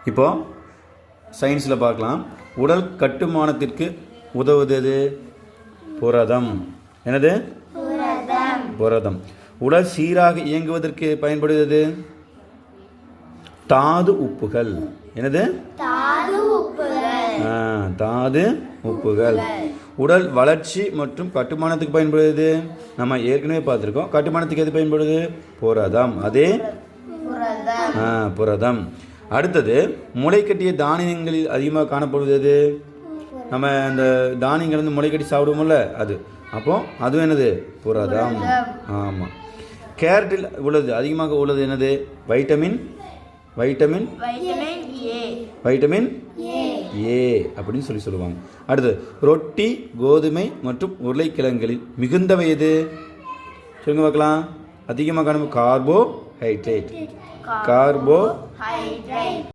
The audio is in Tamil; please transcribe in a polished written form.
இப்போ சயின்ஸில் பார்க்கலாம். உடல் கட்டுமானத்திற்கு உதவுவது புரதம். என்னது? புரதம். உடல் சீராக இயங்குவதற்கு பயன்படுவது தாது உப்புகள். என்னது? தாது உப்புகள். உடல் வளர்ச்சி மற்றும் கட்டுமானத்துக்கு பயன்படுவது நம்ம ஏற்கனவே பார்த்துருக்கோம். கட்டுமானத்துக்கு எது பயன்படுது? புரதம். அதே புரதம். அடுத்தது, முளைக்கட்டிய தானியங்களில் அதிகமாக காணப்படுவது நம்ம இந்த தானியங்கள் வந்து முளைக்கட்டி சாப்பிடுவோம்ல, அது. அப்போ அதுவும் என்னது? புரதம். ஆமாம். கேரட்டில் உள்ளது அதிகமாக உள்ளது என்னது? வைட்டமின் ஏ அப்படின்னு சொல்லுவாங்க. அடுத்து, ரொட்டி, கோதுமை மற்றும் உருளைக்கிழங்குகளில் மிகுந்தவை எது? சொல்லுங்க பார்க்கலாம். அதிகமாக காணப்படும் கார்போஹைட்ரேட்.